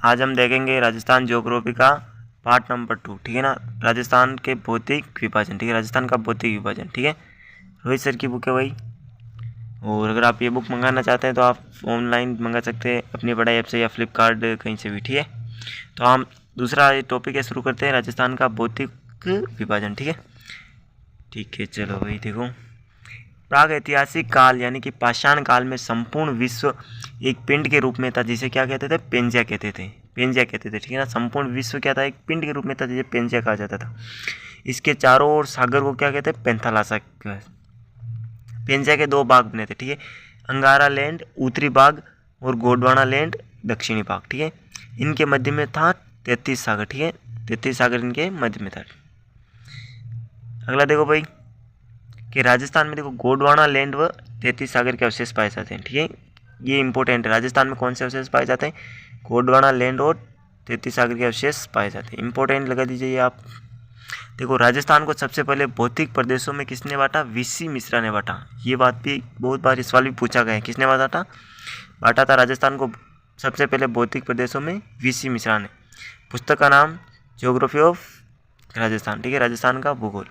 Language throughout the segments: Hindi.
आज हम देखेंगे राजस्थान ज्योग्राफी का पार्ट नंबर 2, ठीक है ना। राजस्थान के भौतिक विभाजन, ठीक है, राजस्थान का भौतिक विभाजन, ठीक है। रोहित सर की बुक है भाई। और अगर आप ये बुक मंगाना चाहते हैं तो आप ऑनलाइन मंगा सकते हैं अपनी पढ़ाई ऐप से या फ्लिपकार्ट कहीं से भी, ठीक है। तो हम दूसरा टॉपिक है, शुरू करते हैं राजस्थान का भौतिक विभाजन, ठीक है। ठीक है, चलो भाई देखो। प्राग ऐतिहासिक काल यानी कि पाषाण काल में संपूर्ण विश्व एक पिंड के रूप में था, जिसे क्या कहते थे, पेंजिया कहते थे, पेंजिया कहते थे, ठीक है ना। संपूर्ण विश्व क्या था, एक पिंड के रूप में था, जिसे पेंजिया कहा जाता था। इसके चारों ओर सागर को क्या कहते हैं, पेंथालासा। पेंजिया के दो भाग बने थे, ठीक है, अंगारा लैंड उत्तरी भाग और गोंडवाना लैंड दक्षिणी भाग, ठीक है। इनके मध्य में था 33 सागर, ठीक है, 33 सागर इनके मध्य में था। अगला देखो भाई कि राजस्थान में देखो गोंडवाना लैंड व 33 सागर के अवशेष पाए जाते हैं, ठीक है। ये इंपॉर्टेंट है, राजस्थान में कौन से अवशेष पाए जाते हैं, गोंडवाना लैंड और 33 सागर के अवशेष पाए जाते हैं। इंपॉर्टेंट लगा दीजिए आप। देखो राजस्थान को सबसे पहले भौतिक प्रदेशों में किसने बांटा, वीसी मिश्रा ने बांटा। ये बात भी बहुत बार इस सवाल भी पूछा गया है, किसने बांटा था राजस्थान को सबसे पहले भौतिक प्रदेशों में, वीसी मिश्रा ने। पुस्तक का नाम ज्योग्राफी ऑफ राजस्थान, ठीक है, राजस्थान का भूगोल।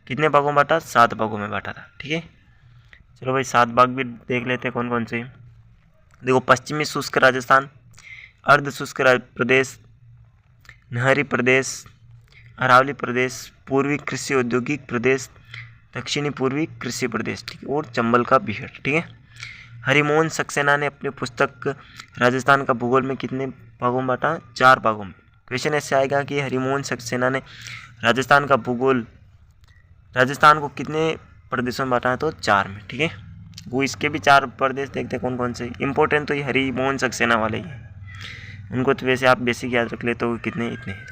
कितने भागों में बांटा, 7 भागों में बांटा था, ठीक है। चलो भाई 7 भाग भी देख लेते हैं कौन कौन से। देखो पश्चिमी शुष्क राजस्थान, अर्ध शुष्क प्रदेश, नहरी प्रदेश, अरावली प्रदेश, पूर्वी कृषि औद्योगिक प्रदेश, दक्षिणी पूर्वी कृषि प्रदेश, ठीक है, और चंबल का बिहड़, ठीक है। हरिमोहन सक्सेना ने अपनी पुस्तक राजस्थान का भूगोल में कितने भागों में बांटा, 4 भागों में। क्वेश्चन ऐसे आएगा कि हरिमोहन सक्सेना ने राजस्थान का भूगोल, राजस्थान को कितने प्रदेशों में बांटा है, तो 4 में, ठीक है। वो इसके भी 4 प्रदेश देखते हैं कौन कौन से। इंपॉर्टेंट तो ये हरिमोहन सक्सेना वाले ही हैं, उनको तो वैसे आप बेसिक याद रख ले तो कितने इतने हैं।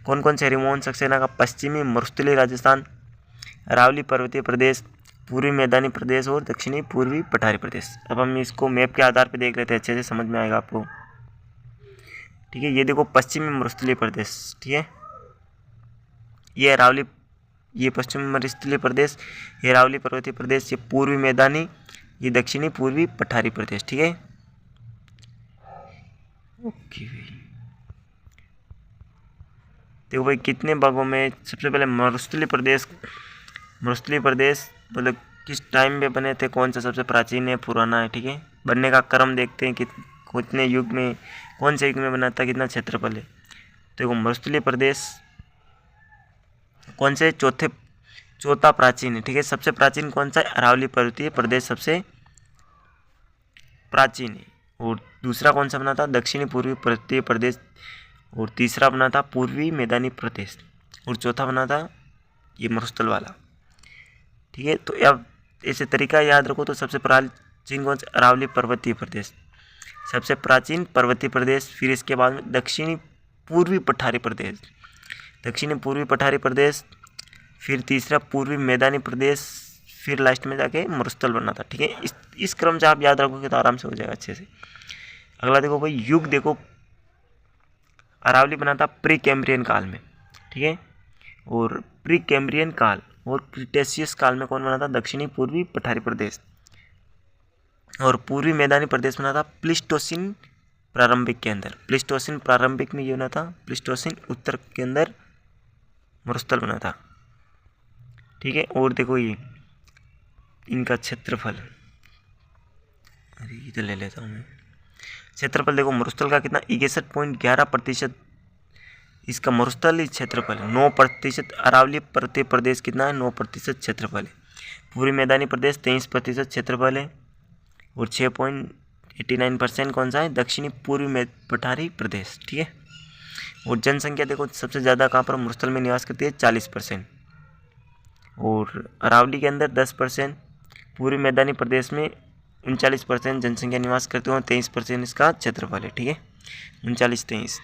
कौन कौन से हरिमोहन सक्सेना का, पश्चिमी मरुस्थलीय राजस्थान, अरावली पर्वतीय प्रदेश, पूर्वी मैदानी प्रदेश और दक्षिणी पूर्वी पठारी प्रदेश। अब हम इसको मैप के आधार पर देख लेते हैं, अच्छे से समझ में आएगा आपको, ठीक है। ये देखो पश्चिमी मरुस्थलीय प्रदेश, ठीक है, ये अरावली, ये पश्चिमी मरुस्थलीय प्रदेश, ये अरावली पर्वतीय प्रदेश, ये पूर्वी मैदानी, ये दक्षिणी पूर्वी पठारी प्रदेश, ठीक है। ओके भाई देखो भाई कितने भागों में, सबसे पहले मरुस्थलीय प्रदेश, मरुस्थलीय प्रदेश मतलब किस टाइम में बने थे, कौन सा सबसे प्राचीन है, पुराना है, ठीक है। बनने का क्रम देखते हैं कि कितने युग में, कौन से युग में बना था, कितना क्षेत्रफल है। तो देखो मरुस्थलीय प्रदेश कौन से, चौथा प्राचीन है, ठीक है। सबसे प्राचीन कौन सा है, अरावली पर्वतीय प्रदेश सबसे प्राचीन है। और दूसरा कौन सा बना था, दक्षिणी पूर्वी पर्वतीय प्रदेश। और तीसरा बना था पूर्वी मैदानी प्रदेश। और चौथा बना था ये मरुस्थल वाला, ठीक है। तो अब ऐसे तरीका याद रखो, तो सबसे प्राचीन कौन सा, अरावली पर्वतीय प्रदेश सबसे प्राचीन पर्वतीय प्रदेश। फिर इसके बाद में दक्षिणी पूर्वी पठारी प्रदेश, दक्षिणी पूर्वी पठारी प्रदेश, फिर तीसरा पूर्वी मैदानी प्रदेश, फिर लास्ट में जाके मरुस्थल बनना था, ठीक है। इस क्रम से आप याद रखोगे तो आराम से हो जाएगा अच्छे से। अगला देखो भाई युग, देखो अरावली बना था प्री कैम्ब्रियन काल में, ठीक है। और प्री कैम्ब्रियन काल और क्रिटेशियस काल में कौन बना था, दक्षिणी पूर्वी पठारी प्रदेश। और पूर्वी मैदानी प्रदेश बना था प्लिस्टोसिन प्रारंभिक के अंदर, प्लिस्टोसिन प्रारंभिक में ये बना था, प्लिस्टोसिन उत्तर के अंदर मरुस्थल बना था, ठीक है। और देखो ये इनका क्षेत्रफल, अरे इधर ले लेता हूँ मैं। क्षेत्रफल देखो मरुस्थल का कितना, 61.11% इसका मरुस्थलीय क्षेत्रफल है। 9% अरावली पर्वतीय प्रदेश कितना है, 9% क्षेत्रफल है। पूर्वी मैदानी प्रदेश 23% क्षेत्रफल है। और 6.89% कौन सा है, दक्षिणी पूर्वी पठारी प्रदेश, ठीक है। और जनसंख्या देखो सबसे ज़्यादा कहाँ पर मरुस्थल में निवास करती है, 40%। और अरावली के अंदर 10%, पूर्वी मैदानी प्रदेश में 39% जनसंख्या निवास करते हो, 23% इसका क्षेत्रफल है, ठीक है, 39-23।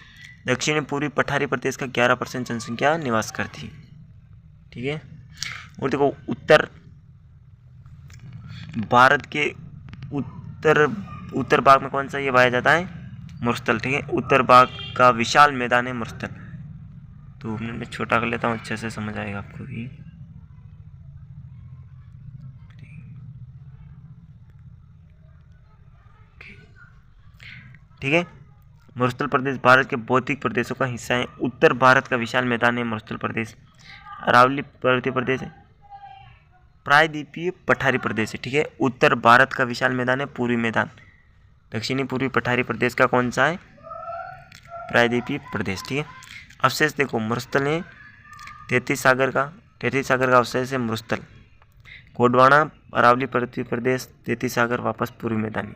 दक्षिणी पूर्वी पठारी प्रदेश का 11% जनसंख्या निवास करती है, ठीक है। और देखो उत्तर भारत के उत्तर भाग में कौन सा ये पाया जाता है, मरुस्थल, ठीक है। उत्तर भाग का विशाल मैदान है मरुस्थल। तो मैं छोटा कर लेता हूँ, अच्छे से समझ आएगा आपको भी, ठीक है। मरुस्थल प्रदेश भारत के भौतिक प्रदेशों का हिस्सा है। उत्तर भारत का विशाल मैदान है मरुस्थल प्रदेश। अरावली पर्वतीय प्रदेश है, प्रायद्वीपीय पठारी प्रदेश है। ठीक है, उत्तर भारत का विशाल मैदान है पूर्वी मैदान। दक्षिणी पूर्वी पठारी प्रदेश का कौन सा है? प्रायद्वीपीय प्रदेश। ठीक है, अवशेष देखो मरुस्थल है, 33 सागर का अवशेष है मरुस्थल। गोंडवाना अरावली पर्वतीय प्रदेश, 33 सागर वापस पूर्वी मैदानी।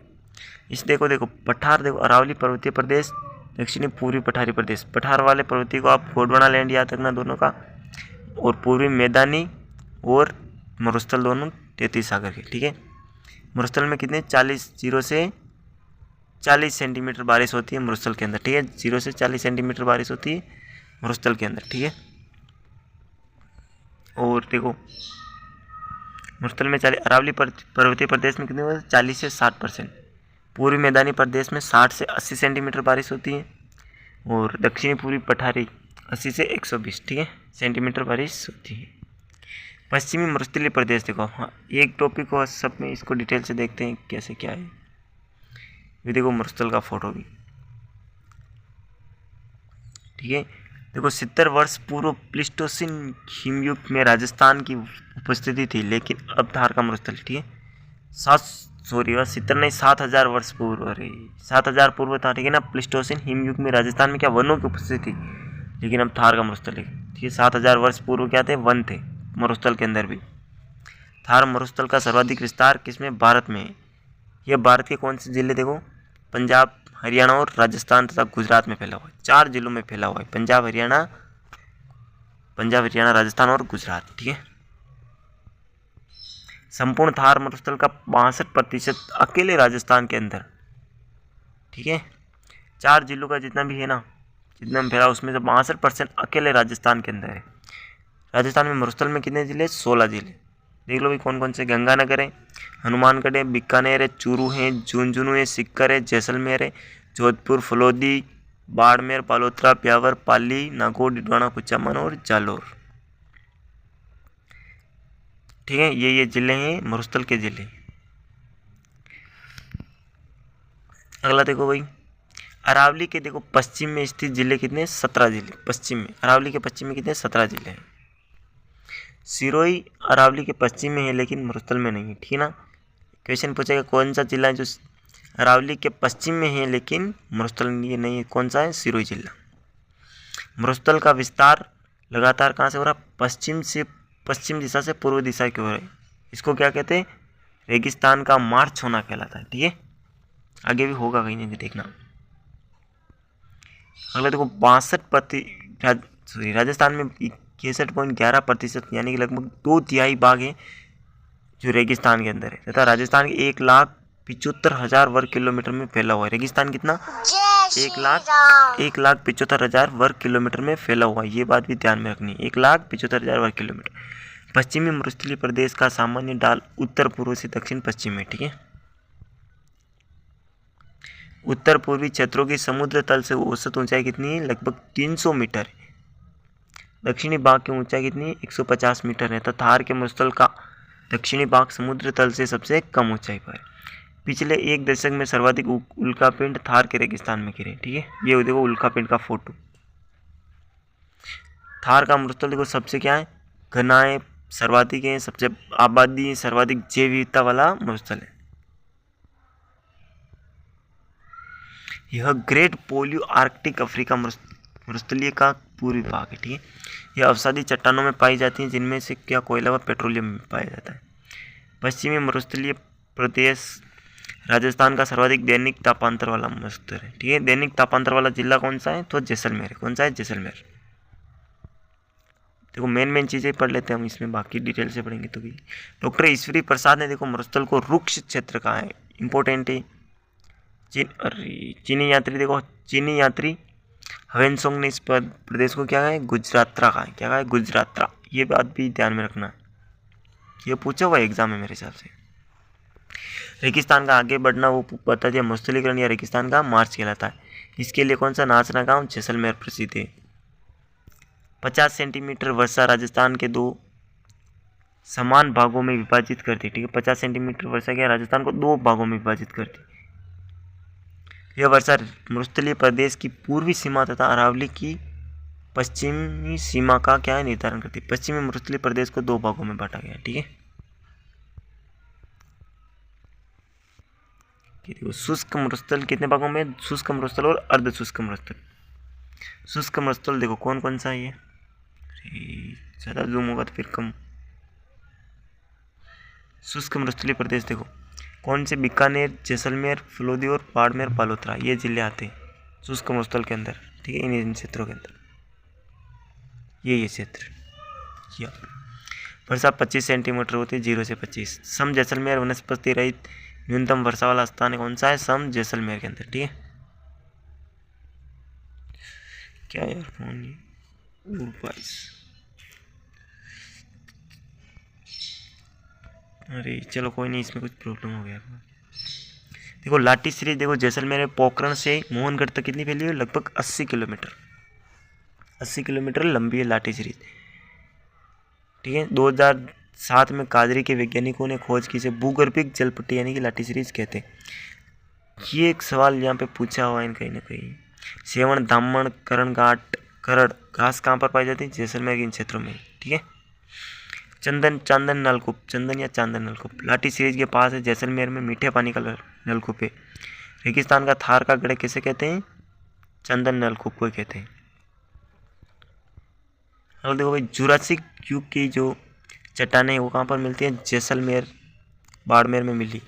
इस देखो पठार देखो, अरावली पर्वतीय प्रदेश, दक्षिणी पूर्वी पठारी प्रदेश। पठार वाले पर्वतीय को आप गोंडवाना लैंड याद रखना दोनों का, और पूर्वी मैदानी और मरुस्थल दोनों 33 सागर के। ठीक है, मरुस्थल में कितने 0 से 40 सेंटीमीटर बारिश होती है मरुस्थल के अंदर। ठीक है, 0 से 40 सेंटीमीटर बारिश होती है मरुस्थल के अंदर। ठीक है, और देखो मरुस्थल में अरावली पर्वतीय प्रदेश में कितने होते हैं 40 से 60%। पूर्वी मैदानी प्रदेश में 60 से 80 सेंटीमीटर बारिश होती है, और दक्षिणी पूर्वी पठारी 80 से 120 ठीक है सेंटीमीटर बारिश होती है। पश्चिमी मरुस्थलीय प्रदेश देखो, हाँ एक टॉपिक को सब में इसको डिटेल से देखते हैं कैसे क्या है। ये देखो मरुस्थल का फोटो भी, ठीक है। देखो 70 वर्ष पूर्व प्लीस्टोसीन हिमयुग में राजस्थान की उपस्थिति थी, लेकिन अब थार का मरुस्थल, ठीक है 7,000 वर्ष पूर्व, अरे 7,000 पूर्व था, ठीक है ना। प्लीस्टोसीन हिमयुग में राजस्थान में क्या वनों की उपस्थिति थी, लेकिन अब थार का मरुस्थल है, ठीक है। 7,000 वर्ष पूर्व क्या थे, वन थे मरुस्थल के अंदर भी। थार मरुस्थल का सर्वाधिक विस्तार किसमें, भारत में है। यह भारत के कौन से जिले देखो, पंजाब, हरियाणा और राजस्थान तथा गुजरात में फैला हुआ है। 4 जिलों में फैला हुआ है, पंजाब हरियाणा, राजस्थान और गुजरात, ठीक है। संपूर्ण थार मरुस्थल का 62% अकेले राजस्थान के अंदर, ठीक है। 4 जिलों का जितना भी है ना, जितना भी फैला उसमें से 62% अकेले राजस्थान के अंदर है। राजस्थान में मरुस्थल में कितने जिले, 16 जिले। देख लो भाई कौन कौन से, गंगानगर है, हनुमानगढ़ है, बीकानेर है, चूरू है, झुंझुनू है, सीकर है, जैसलमेर है, जोधपुर, फलोदी, बाड़मेर, पालोत्रा, ब्यावर, पाली, नागौर, डिडवाना, कुचामन और जालोर, ठीक है। ये जिले हैं मरुस्थल के जिले। अगला देखो भाई, अरावली के देखो पश्चिम में स्थित जिले कितने, 17 जिले। पश्चिम में, अरावली के पश्चिम में कितने, 17 जिले हैं। सिरोही अरावली के पश्चिम में है लेकिन मरुस्थल में नहीं है, ठीक है ना। क्वेश्चन पूछेगा कौन सा जिला है जो अरावली के पश्चिम में है लेकिन मरुस्थल में नहीं है, कौन सा है, सिरोही जिला। मरुस्थल का विस्तार लगातार कहाँ से हो रहा है, पश्चिम दिशा से पूर्व दिशा की ओर है। इसको क्या कहते हैं, रेगिस्तान का मार्च होना कहलाता है, ठीक है। आगे भी होगा कहीं नहीं, देखना। अगला देखो 62% राजस्थान में 61.11% यानी कि लगभग 2/3 भाग है जो रेगिस्तान के अंदर है, तथा राजस्थान के 1,75,000 वर्ग किलोमीटर में फैला हुआ है। रेगिस्तान कितना, 1,75,000 वर्ग किलोमीटर में फैला हुआ है, ये बात भी ध्यान में रखनी है, 1,75,000 वर्ग किलोमीटर। पश्चिमी मरुस्थलीय प्रदेश का सामान्य ढाल उत्तर पूर्व से दक्षिण पश्चिम में, ठीक है। उत्तर पूर्वी क्षेत्रों की समुद्र तल से औसत ऊंचाई कितनी है, लगभग 300 मीटर है। दक्षिणी भाग की ऊंचाई कितनी है, 150 मीटर है। तो थार के मरुस्थल का दक्षिणी भाग समुद्र तल से सबसे कम ऊंचाई पर है। पिछले 1 दशक में सर्वाधिक उल्कापिंड थार के रेगिस्तान में गिरे, ठीक है। ये देखो उल्कापिंड का फोटो। थार का मरुस्थल देखो सबसे क्या है, घना है, सर्वाधिक है, सबसे आबादी है, सर्वाधिक जैव विविधता वाला मरुस्थल है। यह ग्रेट पोलियो आर्कटिक अफ्रीका मरुस्थलीय का पूर्वी भाग है, ठीक है। यह अवसादी चट्टानों में पाई जाती हैं जिनमें से क्या कोयला व पेट्रोलियम में पाया जाता है। पश्चिमी मरुस्थलीय प्रदेश राजस्थान का सर्वाधिक दैनिक तापांतर वाला मरुस्थल है, ठीक है। दैनिक तापांतर वाला जिला कौन सा है, तो जैसलमेर है। कौन सा है, जैसलमेर। देखो मेन चीज़ें पढ़ लेते हैं हम, इसमें बाकी डिटेल से पढ़ेंगे तो भी। डॉक्टर ईश्वरी प्रसाद ने देखो मरुस्थल को रुक्ष क्षेत्र कहा है, इंपॉर्टेंट है। चीनी यात्री देखो, चीनी यात्री हवेनसोंग ने इस प्रदेश को क्या है, गुजरात्रा कहा है। क्या कहा है, गुजरात्रा। ये बात भी ध्यान में रखना, ये पूछा हुआ एग्जाम में मेरे हिसाब से। रेगिस्तान का आगे बढ़ना वो बता दिया, मरुस्थलीकरण या रेगिस्तान का मार्च कहलाता है। इसके लिए कौन सा नाचना गांव, जैसलमेर प्रसिद्ध है। 50 सेंटीमीटर वर्षा राजस्थान के 2 समान भागों में विभाजित करती, ठीक है। 50 सेंटीमीटर वर्षा क्या राजस्थान को 2 भागों में विभाजित करती। यह वर्षा मरुस्थलीय प्रदेश की पूर्वी सीमा तथा अरावली की पश्चिमी सीमा का क्या है निर्धारण करती है। पश्चिमी मरुस्थलीय प्रदेश को 2 भागों में बांटा गया है। ठीक है, देखो शुष्क मरुस्थल कितने भागों में, शुष्क मरुस्थल और अर्ध शुष्क मरुस्थल। शुष्क मरुस्थल देखो कौन कौन सा है ये, ज़्यादा जूम होगा तो फिर कम। शुष्क मरुस्थलीय प्रदेश देखो कौन से, बीकानेर, जैसलमेर, फलोदी और बाड़मेर, बालोतरा, ये जिले आते हैं शुष्क मरुस्थल के अंदर। ठीक है, इन क्षेत्रों के अंदर ये क्षेत्र किया। वर्षा 25 सेंटीमीटर होती है, 0 से 25। सम जैसलमेर वनस्पति रहित न्यूनतम वर्षा वाला स्थान कौन सा है, सम जैसलमेर के अंदर। ठीक है, क्या यार फोन ये 22, अरे चलो कोई नहीं, इसमें कुछ प्रॉब्लम हो गया। देखो लाठी सीरीज देखो जैसलमेर में पोखरण से मोहनगढ़ तक कितनी फैली है, लगभग 80 किलोमीटर, 80 किलोमीटर लंबी है लाठी सीरीज। ठीक है, 2007 में काजरी के वैज्ञानिकों ने खोज की से भूगर्भिक जलपट्टी यानी कि लाठी सीरीज कहते हैं। ये एक सवाल यहाँ पे पूछा हुआ है कहीं ना कहीं। सेवन, धामण, करण घाट, करड़ घास कहाँ पर पाई जाती है, जैसलमेर के इन क्षेत्रों में। ठीक है, चंदन, चांदन नलकूप, चंदन या चांदन नलकूप लाठी सीरीज के पास है, जैसलमेर में मीठे पानी का नलकूप है। रेगिस्तान का थार का गढ़ किसे कहते हैं, चंदन नलकूप को कहते हैं। और देखो भाई जुरासिक युग की जो चट्टानें वो कहाँ पर मिलती हैं, जैसलमेर, बाड़मेर में मिली।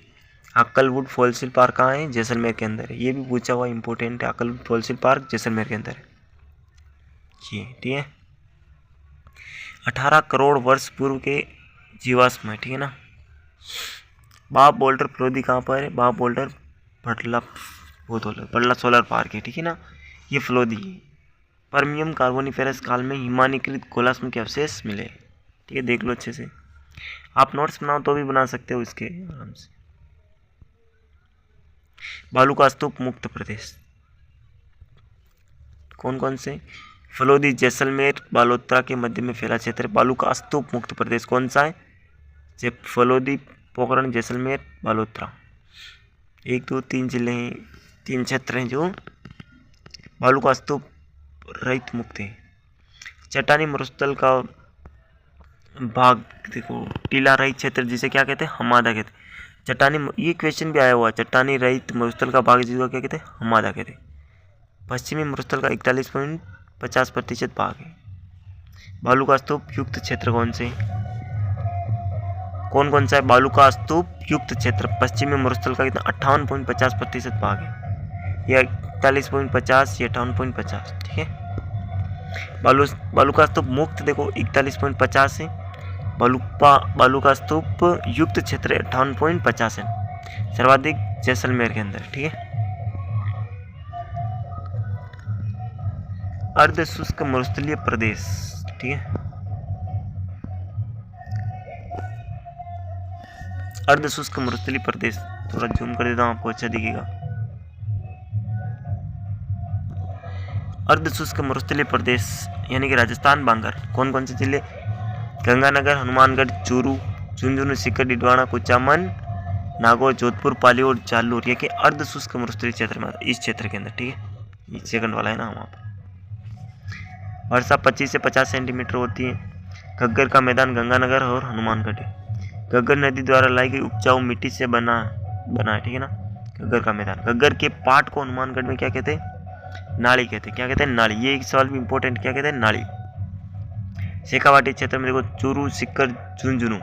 अक्कलवुड फॉसिल पार्क कहाँ है, जैसलमेर के अंदर है। ये भी पूछा हुआ इंपॉर्टेंट है, अक्कलवुड फॉसिल पार्क जैसलमेर के अंदर है ये। ठीक है, 18 करोड़ वर्ष पूर्व के जीवाश्म है। ठीक है ना, बाप बोल्डर फलोदी कहाँ पर है, बाप बोल्डर बड़ला सोलर पार्क है। ठीक है ना, ये फलोदी है। परमियम कार्बोनिफेरस काल में हिमानीकृत गोलाश्म के अवशेष मिले। ठीक है, देख लो अच्छे से, आप नोट्स बनाओ तो भी बना सकते हो इसके आराम से। बालू का स्तूप मुक्त प्रदेश कौन कौन से, फलोदी, जैसलमेर, बालोतरा के मध्य में फैला क्षेत्र बालू का स्तूप मुक्त प्रदेश कौन सा है, फलोदी, पोखरण, जैसलमेर, बालोतरा। 1, 2, 3 जिले हैं, 3 क्षेत्र हैं जो बालू का स्तूप रहित मुक्त है। चट्टानी मरुस्थल का भाग देखो टीला रहित क्षेत्र जिसे क्या कहते हैं, हमादा कहते हैं। चट्टानी, ये क्वेश्चन भी आया हुआ, चट्टानी रहित मरुस्थल का भाग जिसको क्या कहते हैं, हमादा कहते हैं। पश्चिमी मरुस्थल का 41.50% भाग है। बालू का स्तूप युक्त क्षेत्र कौन से, कौन कौन सा है, बालू का स्तूप युक्त क्षेत्र पश्चिमी मरुस्थल का कितना 58.50% भाग है, या 41.50 या 58.50। ठीक है, बालू का स्तूप मुक्त देखो 41.50 है, बालू का स्तूप युक्त क्षेत्र 58.50 है, सर्वाधिक जैसलमेर के अंदर। ठीक है, अर्ध शुष्क मरुस्थलीय प्रदेश। ठीक है, अर्ध शुष्क मरुस्थलीय प्रदेश, थोड़ा जूम कर देता हूँ आपको अच्छा दिखेगा। अर्ध शुष्क मरुस्थलीय प्रदेश यानी कि राजस्थान, बांगर, कौन कौन से जिले, गंगानगर, हनुमानगढ़, चूरू, झुंझुनू, सीकर, डिडवाना, कुचामन, नागौर, जोधपुर, पाली और जालोर, ये कि अर्ध शुष्क मरुस्थलीय क्षेत्र में इस क्षेत्र के अंदर। ठीक है, ये सेकंड वाला है ना वहाँ पर। वर्षा 25 से 50 सेंटीमीटर होती है। घग्गर का मैदान गंगानगर और हनुमानगढ़ है। घग्गर नदी द्वारा लाई गई उपजाऊ मिट्टी से बना है। ठीक है ना, घग्गर का मैदान। घग्गर के पाट को हनुमानगढ़ में क्या कहते हैं, नाली कहते हैं। क्या कहते हैं, नाली। ये एक सवाल भी इंपॉर्टेंट, क्या कहते हैं, नाली। शेखावाटी क्षेत्र में देखो चूरू, सीकर, झुंझुनू,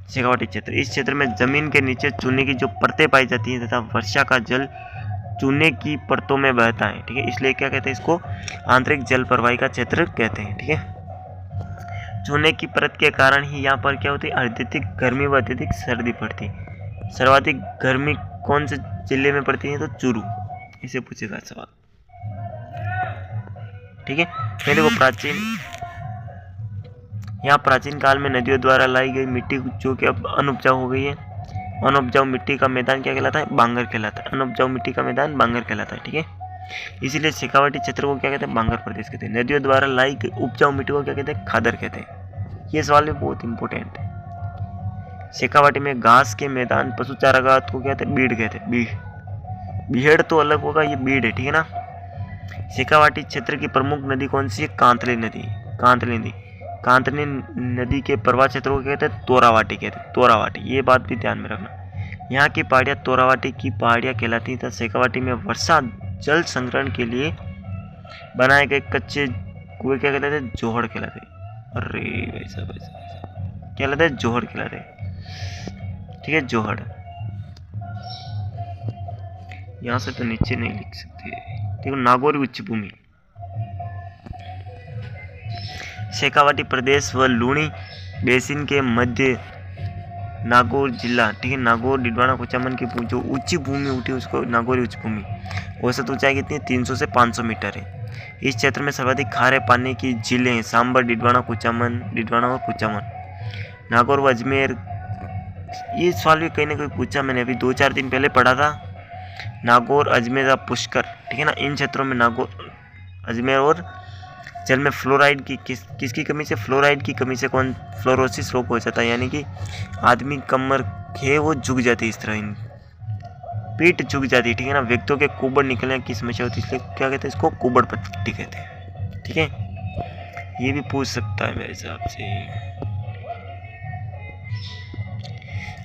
शेखावाटी क्षेत्र। इस क्षेत्र में जमीन के नीचे चूने की जो परतें पाई जाती हैं तथा वर्षा का जल चूने की परतों में बहता है। ठीक है, इसलिए क्या कहते हैं इसको, आंतरिक जल प्रवाही का क्षेत्र कहते हैं। ठीक है, चूने की परत के कारण ही यहाँ पर क्या होती है, अत्यधिक गर्मी व अत्यधिक सर्दी पड़ती है। सर्वाधिक गर्मी कौन से जिले में पड़ती है, तो चूरू, इसे पूछेगा सवाल। ठीक है, पहले वो यहाँ प्राचीन काल में नदियों द्वारा लाई गई मिट्टी जो कि अब अनउपजाऊ हो गई है। अनउपजाऊ मिट्टी का मैदान क्या कहलाता है, बांगर कहलाता है। अनउपजाऊ मिट्टी का मैदान बांगर कहलाता है। ठीक है, इसीलिए शेखावाटी क्षेत्र को क्या कहते हैं, बांगर प्रदेश कहते हैं। नदियों द्वारा लाई गई उपजाऊ मिट्टी को क्या कहते हैं, खादर कहते हैं। ये सवाल भी बहुत इंपॉर्टेंट है। शेखावाटी में घास के मैदान, पशु चारागाह को कहते हैं बीड़ कहते हैं, बीड़। बीहड़ तो अलग होगा, ये बीड़ है, ठीक है ना। शेखावाटी क्षेत्र की प्रमुख नदी कौन सी है? कांतली नदी। कांतली नदी, कांतली नदी के प्रवाह क्षेत्र को कहते हैं तोरावाटी, कहते हैं तोरावाटी। ये बात भी ध्यान में रखना। यहाँ की पहाड़ियाँ तोरावाटी की पहाड़ियाँ कहलाती हैं। शेखावाटी में वर्षा जल संग्रहण के लिए बनाए गए कच्चे कुएं क्या कहलाते हैं? जोहड़ कहलाते हैं। अरे भाई साहब क्या कहलाते हैं? जोहड़ कहलाते हैं, ठीक है, जोहड़। यहाँ से तो नीचे नहीं लिख सकते। देखो नागौर उच्च भूमि, शेखावाटी प्रदेश व लूणी बेसिन के मध्य नागौर जिला, ठीक है। नागौर डिडवाना कुचामन की जो ऊंची भूमि उठी उसको नागौरी उच्च भूमि। औसत ऊंचाई कितनी? 300 से 500 मीटर है। इस क्षेत्र में सर्वाधिक खारे पानी की झीलें हैं, सांबर, डिडवाना, कुचामन, डिडवाना और कुचामन। नागौर व अजमेर, ये सवाल भी कहीं ना कहीं पूछा मैंने, अभी 2-4 दिन पहले पढ़ा था। नागौर, अजमेर, पुष्कर, ठीक है ना। इन क्षेत्रों में नागौर, अजमेर और जल में फ्लोराइड की किसकी कमी से? फ्लोराइड की कमी से कौन? फ्लोरोसिस रोग हो जाता है, यानी कि आदमी कमर है वो झुक जाती है, इस तरह पीठ झुक जाती है, ठीक है ना। व्यक्तियों के कुबड़ निकलने की समस्या होती है, इसलिए क्या कहते हैं? इसको कुबड़ पट्टी कहते हैं, ठीक है। ये भी पूछ सकता है मेरे हिसाब से।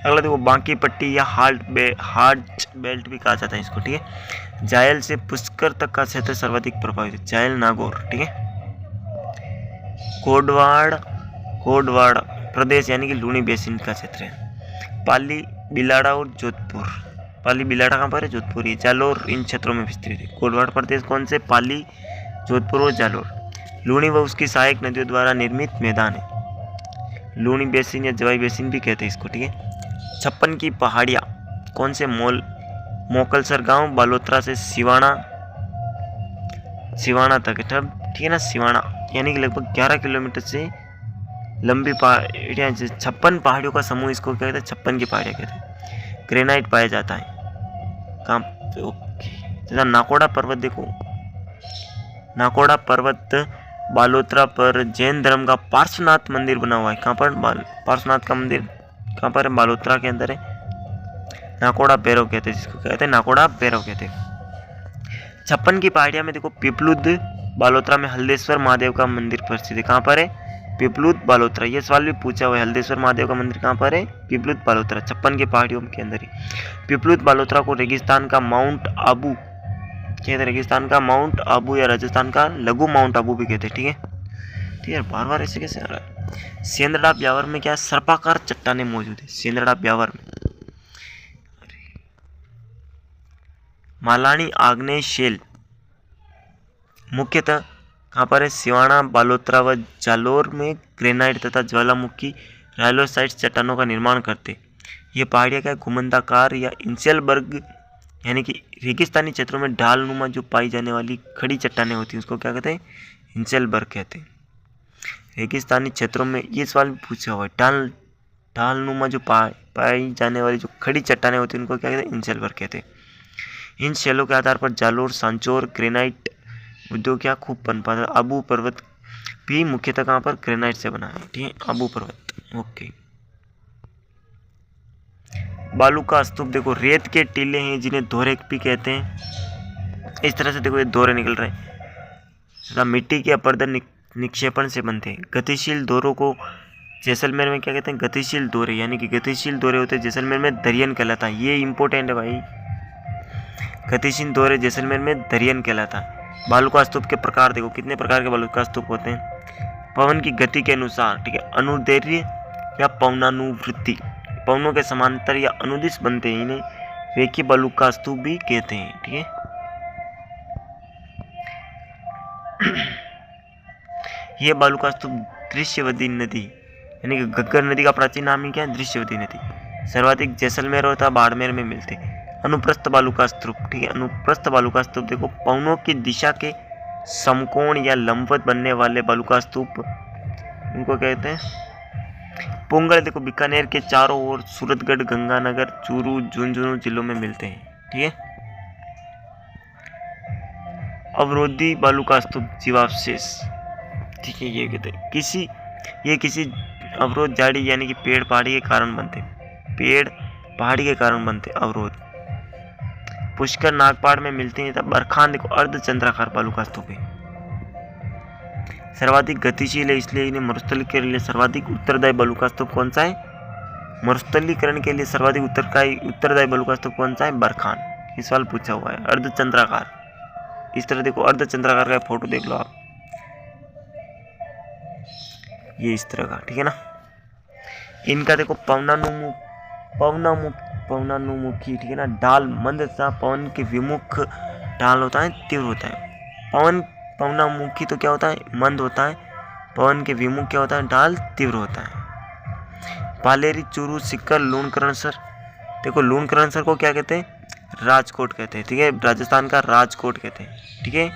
अगला देखो बांकी पट्टी या हार्ट बेल्ट भी कहा जाता है इसको, ठीक है। जायल से पुष्कर तक का क्षेत्र सर्वाधिक प्रभावित है, जायल, नागौर, ठीक है। कोडवाड़ प्रदेश यानी कि लूणी बेसिन का क्षेत्र है। पाली, बिलाड़ा और जोधपुर, पाली बिलाड़ा कहाँ पर है? जोधपुर। ये जालोर इन क्षेत्रों में विस्तृत है। कोडवाड़ प्रदेश कौन से? पाली, जोधपुर और जालोर। लूणी व उसकी सहायक नदियों द्वारा निर्मित मैदान है, लूणी बेसिन या जवाई बेसिन भी कहते हैं इसको, ठीक है। 56 की पहाड़ियाँ कौन से? मोकलसर गांव, बालोतरा से सिवाना तक, ठीक है ना। सिवाना यानी कि लगभग 11 किलोमीटर से लंबी पहाड़ियाँ, 56 पहाड़ियों का समूह इसको कहते हैं, 56 की पहाड़ियाँ कहते हैं। ग्रेनाइट पाया जाता है कहाँ? ओके, जैसा नाकोड़ा पर्वत, देखो नाकोड़ा पर्वत बालोतरा पर जैन धर्म का पार्श्वनाथ मंदिर बना हुआ है। कहाँ पर? पार्श्वनाथ का मंदिर कहाँ पर है? बालोतरा के अंदर है। नाकोड़ा भैरव कहते हैं जिसको, कहते हैं नाकोड़ा भैरव कहते हैं। 56 की पहाड़ियाँ में देखो पिपलुद बालोतरा में हल्देश्वर महादेव का मंदिर प्रसिद्ध है। कहाँ पर है? पिपलुद बालोतरा। ये सवाल भी पूछा हुआ है, हल्देश्वर महादेव का मंदिर कहाँ पर है? पिपलुद बालोतरा, 56 की पहाड़ियों के अंदर ही। पिपलुद बालोतरा को रेगिस्तान का माउंट आबू कहते हैं, रेगिस्तान का माउंट आबू या राजस्थान का लघु माउंट आबू भी कहते हैं, ठीक है। ठीक है, बार बार ऐसे कैसे आ रहा है? सेंदड़ा ब्यावर में क्या सर्पाकार चट्टानें मौजूद है? सेंदड़ा ब्यावर में मालानी आग्नेय शेल मुख्यतः कहाँ पर है? सिवाना, बालोतरा व जालोर में ग्रेनाइट तथा ज्वालामुखी राइलोसाइट चट्टानों का निर्माण करते। ये पहाड़ियाँ क्या घुमंदाकार या इंसेलबर्ग यानी कि रेगिस्तानी क्षेत्रों में ढालनुमा जो पाई जाने वाली खड़ी चट्टानें होती हैं उसको क्या कहते हैं? इंसेलबर्ग कहते हैं। रेगिस्तानी क्षेत्रों में ये सवाल भी पूछा हुआ है, ढालनुमा जो पाई जाने वाली जो खड़ी चट्टानें होती हैं उनको क्या कहते हैं? इंसेलबर्ग कहते हैं। इन शैलों के आधार पर जालोर, सांचौर ग्रेनाइट उद्योग क्या खूब पनपा था। आबू पर्वत भी मुख्यतः कहाँ पर? ग्रेनाइट से बना है, ठीक है, आबू पर्वत। ओके, बालू का स्तूप देखो रेत के टीले हैं जिन्हें दोहरे भी कहते हैं। इस तरह से देखो ये दोहरे निकल रहे हैं, मिट्टी के अपरदन निक्षेपण से बनते हैं। गतिशील दोहरों को जैसलमेर में क्या कहते हैं? गतिशील दोहरे, यानी कि गतिशील दोहरे होते हैं जैसलमेर में दरियन कहलाता है। ये इंपॉर्टेंट है भाई, गतिशील दोहरे जैसलमेर में दरियन कहलाता है। बालू का स्तूप के प्रकार देखो, कितने प्रकार के बालू का स्तूप होते हैं? पवन की गति के अनुसार, ठीक है, अनुदैर्घ्य या पवनानुवृत्ति, पवनों के समांतर या अनुदिश बनते हैं, इन्हें रेखीय बालू का स्तूप भी कहते हैं, ठीक है। यह बालू का स्तूप दृश्यवती नदी यानी कि घग्गर नदी का प्राचीन नाम ही क्या है? दृश्यवती नदी। सर्वाधिक जैसलमेर और बाड़मेर में मिलते हैं। अनुप्रस्थ बालू का स्तूप, ठीक है, अनुप्रस्थ बालू का स्तूप देखो पवनों की दिशा के समकोण या लंबवत बनने वाले बालू का स्तूप इनको कहते हैं। पोंगल देखो बीकानेर के चारों ओर, सूरतगढ़, गंगानगर, चूरू, झुंझुनू जिलों में मिलते हैं, ठीक है। अवरोधी बालू का स्तूप जीवावशेष, ठीक है, ये कहते हैं किसी अवरोध झाड़ी यानी कि पेड़ पहाड़ी के कारण बनते, पेड़ पहाड़ी के कारण बनते अवरोध। पुष्कर नागपाड़ में मिलते हैं। तब बरखान देखो अर्धचंद्राकार बालू का स्तूप है। सर्वाधिक गतिशील है इसलिए इन्हें मरुस्थलीकरण के लिए सर्वाधिक उत्तरदायी बालू का स्तूप कौन सा है? मरुस्थलीकरण के लिए सर्वाधिक उत्तरदायी बालू का स्तूप कौन सा है? बरखान। ये सवाल पूछा हुआ है। अर्धचंद्राकार, इस तरह देखो अर्धचंद्राकार का फोटो देख लो आप, ये इस तरह का, ठीक है ना। इनका देखो पवनानुमुखी, ठीक है ना, ढाल मंद तथा पवन के विमुख ढाल होता है, तीव्र होता है। पवनामुखी तो क्या होता है? मंद होता है। पवन के विमुख क्या होता है? ढाल तीव्र होता है। पालेरी, चूरू, सिक्कर, लूणकरण सर, देखो लूणकरण सर को क्या कहते हैं? राजकोट कहते हैं, ठीक है। राजस्थान का राजकोट कहते हैं, ठीक है,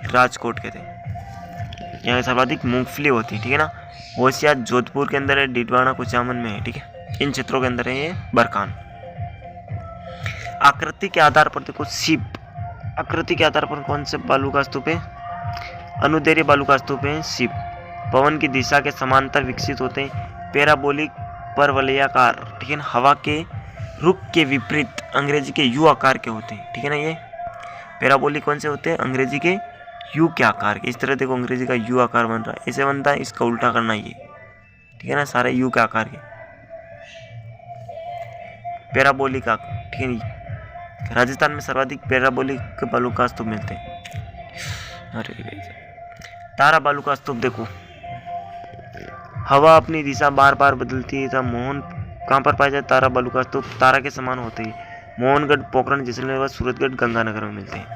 राजकोट कहते हैं। यहाँ सर्वाधिक मूंगफली होती है, ठीक है ना। होशियार जोधपुर के अंदर है, डिडवाना कुचामन में है, ठीक है। इन क्षेत्रों के अंदर है ये बरखान। आकृति के आधार पर देखो शिव, आकृति के आधार पर कौन से बालू का स्तूप है? अनुदैर्घ्य बालू का स्तूप है शिव। पवन की दिशा के समांतर विकसित होते हैं। पैराबोलिक परवलयाकार, ठीक है ना। हवा के रुख के विपरीत अंग्रेजी के यू आकार के होते हैं, ठीक है ना। ये पैराबोलिक कौन से होते हैं? अंग्रेजी के यू के आकार के। इस तरह देखो अंग्रेजी का यू आकार बन रहा है, ऐसे बनता है, इसका उल्टा करना ये, ठीक है ना, सारे यू के आकार के पैराबोलिक, ठीक है। राजस्थान में सर्वाधिक पैराबोलिक बालू का स्तूप मिलते हैं। अरे तारा बालू का स्तूप देखो, हवा अपनी दिशा बार बार बदलती है। मोहन कहाँ पर पाया जाता है? तारा बालू का स्तूप तारा के समान होते हैं। मोहनगढ़, पोखरण, जैसलमेर व सूरतगढ़, गंगानगर में मिलते हैं।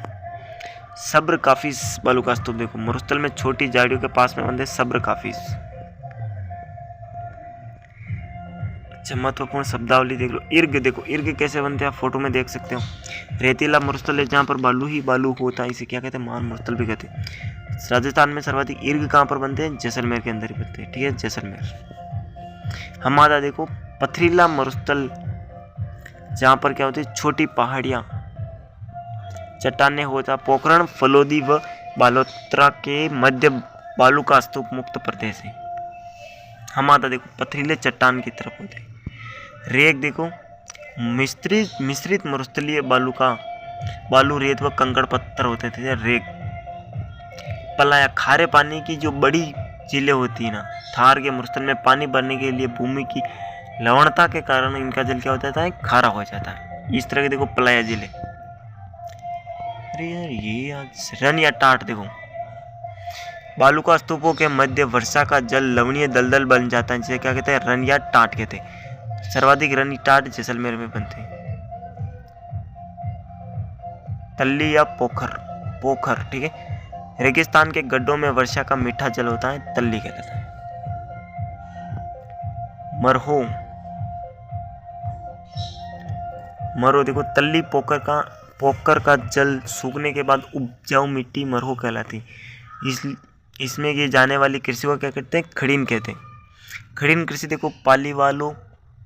सब्र काफिस बालू का स्तूप देखो, मरुस्थल में छोटी झाड़ियों के पास में बनते सब्र काफिस। अच्छा, महत्वपूर्ण शब्दावली देख लो। इर्ग देखो, इर्ग कैसे बनते हैं आप फोटो में देख सकते हो। रेतीला मरुस्थल है जहाँ पर बालू ही बालू होता है, इसे क्या कहते हैं? मान मरुस्थल भी कहते हैं। राजस्थान में सर्वाधिक इर्ग कहाँ पर बनते हैं? जैसलमेर के अंदर ही बनते हैं, ठीक है, जैसलमेर। हमारा देखो पथरीला मरुस्थल जहाँ पर क्या होती है? छोटी पहाड़ियाँ, चट्टाने होता। पोखरण, फलोदी व बालोतरा के मध्य बालू का स्तूप मुक्त प्रदेश है। हमारा देखो पथरीले चट्टान की तरफ होते हैं। रेग देखो मिश्रित मरुस्थलीय बालू रेत व कंकड़ पत्थर होते थे, रेग। पलाया, खारे पानी की जो बड़ी झीलें होती है ना, थार के मरुस्थल में पानी भरने के लिए भूमि की लवणता के कारण इनका जल क्या होता है? खारा हो जाता है। इस तरह के देखो पलाया झीलें। अरे यार ये आज रन या टाट देखो, बालू का स्तूपों के मध्य वर्षा का जल लवणीय दलदल बन जाता है, जिसे क्या कहते हैं? रन या टाट कहते हैं। सर्वाधिक रन टाट जैसलमेर में बनते हैं। तल्ली या पोखर, ठीक है। रेगिस्तान के गड्ढों में वर्षा का मीठा जल होता है, तल्ली कहलाता है। मरो देखो, तल्ली पोखर का जल सूखने के बाद उपजाऊ मिट्टी मरहो कहलाती। इसमें की जाने वाली कृषि को क्या कहते हैं? खड़ीन कहते हैं। खड़ीन कृषि देखो पालीवालों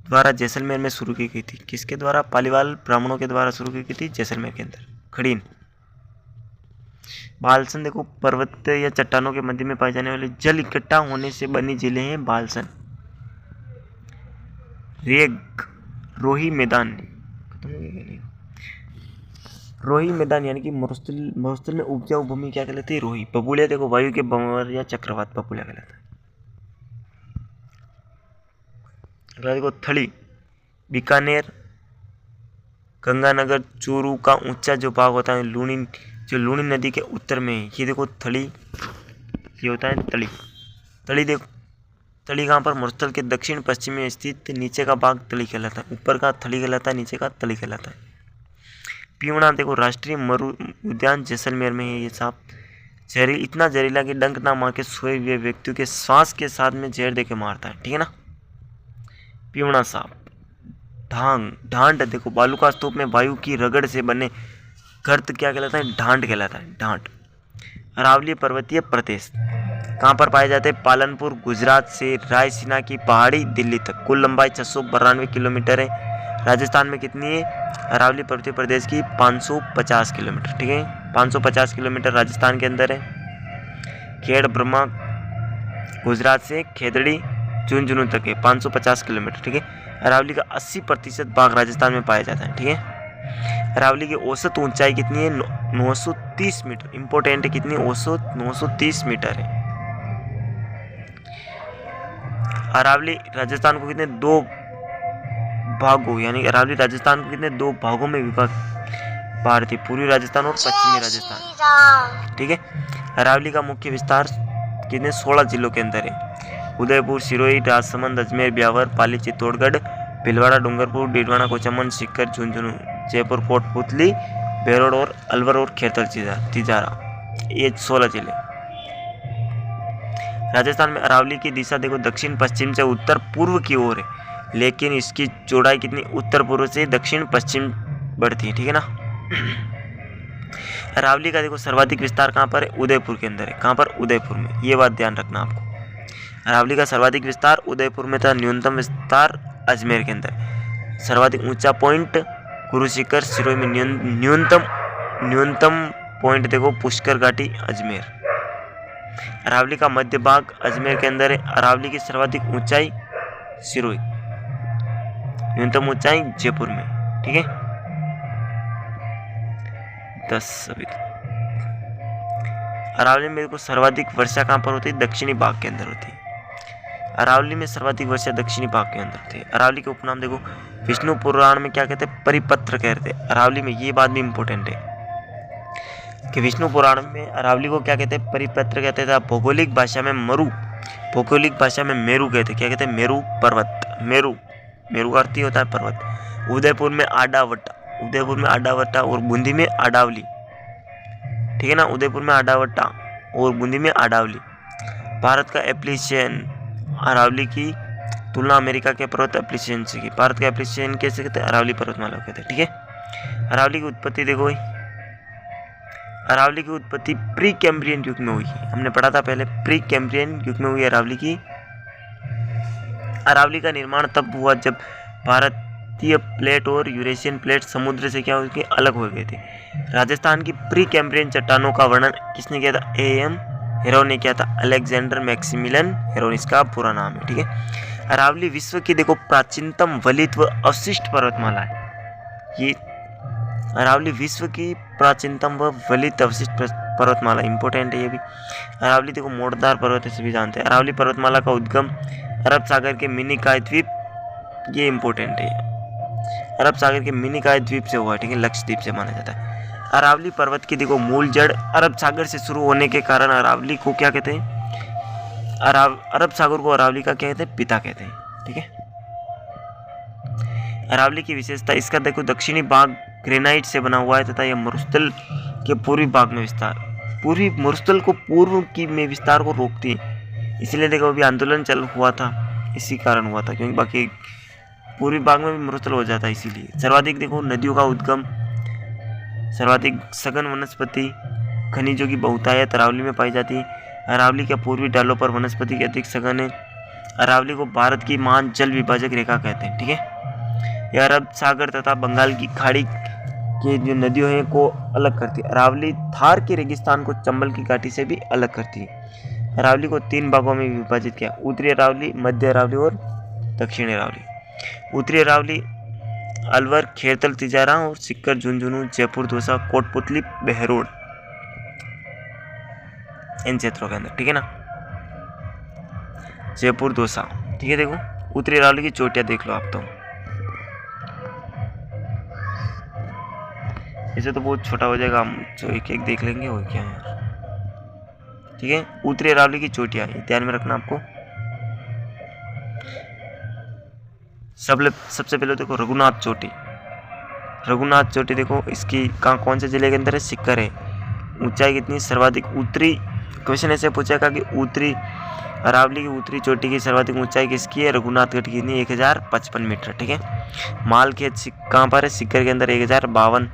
द्वारा जैसलमेर में शुरू की गई थी। किसके द्वारा? पालीवाल ब्राह्मणों के द्वारा शुरू की गई थी जैसलमेर के अंदर, खड़ीन। बालसन देखो, पर्वत या चट्टानों के मध्य में पाए जाने वाले जल इकट्ठा होने से बनी झीलें हैं बालसन। रेग, रोही मैदान, रोही मैदान यानी कि मरुस्थल में उपजाऊ भूमि क्या कहलाती है? रोही। बबूलिया देखो, वायु के भंवर या चक्रवात बबूलिया कहलाता है। अगला देखो थली, बीकानेर, गंगानगर, चूरू का ऊंचा जो भाग होता है लूनी नदी के उत्तर में, ये देखो थली, ये होता है तली। तली देखो, तली कहाँ पर? मरुस्थल के दक्षिण पश्चिम में स्थित नीचे का भाग तली कहलाता है। ऊपर का थली कहलाता है, नीचे का तली कहलाता है। पीवना देखो, राष्ट्रीय मरु उद्यान जैसलमेर में है। ये सांप इतना जहरीला कि डंक ना मार के सोए हुए व्यक्तियों के श्वास के साथ में जहर देके मारता है, ठीक है ना। पीवना सांप। ढांड देखो, बालू का स्तूप में वायु की रगड़ से बने गर्त क्या कहलाता है? ढांड कहलाता है, ढांड। अरावली पर्वतीय प्रदेश कहाँ पर पाए जाते हैं? पालनपुर, गुजरात से रायसीना की पहाड़ी दिल्ली तक। कुल लंबाई 692 किलोमीटर है। राजस्थान में कितनी है? अरावली पर्वतीय प्रदेश की 550 किलोमीटर, ठीक है। 550 किलोमीटर राजस्थान के अंदर है। खेड़ ब्रह्मा गुजरात से खेदड़ी झुंझुनू तक है, 550 किलोमीटर, ठीक है। अरावली का 80% भाग राजस्थान में पाया जाता है, ठीक है। अरावली की औसत ऊंचाई कितनी है? 930 मीटर। इंपॉर्टेंट है, कितनी औसत? 930 मीटर है। अरावली राजस्थान को कितने दो भागों, यानी अरावली राजस्थान को कितने दो भागों में विभाजित है, पूर्वी राजस्थान और पश्चिमी राजस्थान। ठीक है। अरावली का मुख्य विस्तार कितने 16 जिलों के अंदर है। उदयपुर, सिरोही, राजसमंद, अजमेर, ब्यावर, पाली, चित्तौड़गढ़, भीलवाड़ा, डूंगरपुर, डीडवाना, कोचमन, सीकर, झुंझुनू, जयपुर, कोटपुतली, बेरोड और अलवर और खेतल तिजारा, ये 16 जिले। राजस्थान में अरावली की दिशा देखो दक्षिण पश्चिम से उत्तर पूर्व की ओर है, लेकिन इसकी चौड़ाई कितनी? उत्तर पूर्व से दक्षिण पश्चिम बढ़ती है। ठीक है ना। अरावली का देखो सर्वाधिक विस्तार कहाँ पर है? उदयपुर के अंदर है। कहाँ पर? उदयपुर में। ये बात ध्यान रखना आपको। अरावली का सर्वाधिक विस्तार उदयपुर में था, न्यूनतम विस्तार अजमेर के अंदर। सर्वाधिक ऊंचा पॉइंट गुरु शिखर, सिरोही में न्यूनतम पॉइंट देखो पुष्कर घाटी, अजमेर। अरावली का मध्य भाग अजमेर के अंदर है। अरावली की सर्वाधिक ऊंचाई सिरोही, न्यूनतम ऊंचाई जयपुर में। ठीक है। 10 अभी। अरावली में देखो सर्वाधिक वर्षा कहाँ पर होती है? दक्षिणी भाग के अंदर होती है। अरावली में सर्वाधिक वर्षा दक्षिणी भाग के अंदर होती है। अरावली के उपनाम देखो विष्णु पुराण में क्या कहते हैं? परिपत्र कहते हैं अरावली में। ये बात भी इंपॉर्टेंट है कि विष्णु पुराण में अरावली को क्या कहते हैं? परिपत्र कहते थे। भौगोलिक भाषा में मरु, भौगोलिक भाषा में मेरू कहते। क्या कहते हैं? मेरू पर्वत। मेरू का अर्थ होता है पर्वत। उदयपुर में आडावट्टा और बूंदी में आडावली। ठीक है ना। उदयपुर में आडावट्टा और बूंदी में आडावली। भारत का एप्लीशियन, अरावली की तुलना अमेरिका के पर्वत एप्लीशियन से की। भारत का एप्लीशियन कैसे कहते हैं? अरावली पर्वतमाला कहते हैं। ठीक है। अरावली की उत्पत्ति देखो, अरावली की उत्पत्ति प्री कैम्ब्रियन युग में हुई है। हमने पढ़ा था पहले, प्री कैम्ब्रियन युग में हुई अरावली की। अरावली का निर्माण तब हुआ जब भारतीय प्लेट और यूरेशियन प्लेट समुद्र से क्या उसके अलग हो गए थे। राजस्थान की प्री कैम्ब्रियन चट्टानों का वर्णन किसने किया था? A.M. हेरो ने किया था। अलेक्जेंडर मैक्सिमिलियन हेरो इसका पूरा नाम है। ठीक है। अरावली विश्व की देखो प्राचीनतम वलित व अवशिष्ट पर्वतमाला है। ये अरावली विश्व की प्राचीनतम व वलित अवशिष्ट पर्वतमाला, इंपॉर्टेंट है ये भी। अरावली देखो मोड़दार पर्वत है, सभी जानते हैं। अरावली पर्वतमाला का उद्गम अरब सागर के मिनिकॉय द्वीप, ये इंपॉर्टेंट है, अरब सागर के मिनिकॉय द्वीप से हुआ। ठीक है। लक्षद्वीप से माना जाता है। अरावली पर्वत की देखो मूल जड़ अरब सागर से शुरू होने के कारण अरावली को क्या कहते हैं? अरब सागर को अरावली का क्या कहते हैं? पिता कहते हैं। ठीक है। अरावली की विशेषता, इसका देखो दक्षिणी भाग ग्रेनाइट से बना हुआ है तथा यह मरुस्थल के पूर्वी भाग में विस्तार, पूर्वी मरुस्थल को पूर्व की में विस्तार को रोकती है। इसलिए देखो अभी आंदोलन चल हुआ था, इसी कारण हुआ था, क्योंकि बाकी पूर्वी भाग में भी मरुस्थल हो जाता है इसीलिए। सर्वाधिक देखो नदियों का उद्गम, सर्वाधिक सघन वनस्पति खनिजों की बहुतायत अरावली में पाई जाती है। अरावली के पूर्वी डालों पर वनस्पति के अधिक सघन है। अरावली को भारत की महान जल विभाजक रेखा कहते हैं। ठीक है। यह अरब सागर तथा बंगाल की खाड़ी की जो नदियों हैं को अलग करती है। अरावली थार के रेगिस्तान को चंबल की घाटी से भी अलग करती है। अरावली को 3 भागों में विभाजित किया, उत्तरी अरावली, मध्य अरावली और दक्षिणी अरावली। उत्तरी अरावली अलवर, खेतल, तिजारा और सीकर, झुंझुनू, जयपुर, दौसा, कोटपुतली, बहरोड, इन क्षेत्रों के अंदर। ठीक है ना। जयपुर, दौसा। ठीक है। देखो उत्तरी अरावली की चोटियां देख लो आप, तो इसे तो बहुत छोटा हो जाएगा, हम जो एक एक देख लेंगे वो क्या है। ठीक है। उत्तरी अरावली की चोटियां ध्यान में रखना आपको। सबसे पहले देखो रघुनाथ चोटी। रघुनाथ चोटी देखो इसकी कौन से जिले के अंदर है? सीकर है। ऊंचाई कितनी? सर्वाधिक उत्तरी, क्वेश्चन ऐसे पूछेगा कि उत्तरी अरावली की उत्तरी चोटी की सर्वाधिक ऊंचाई किसकी है? रघुनाथगढ़ की कितनी? 1055 मीटर। ठीक है। मालखेत कहाँ पर है? सीकर के अंदर 1052।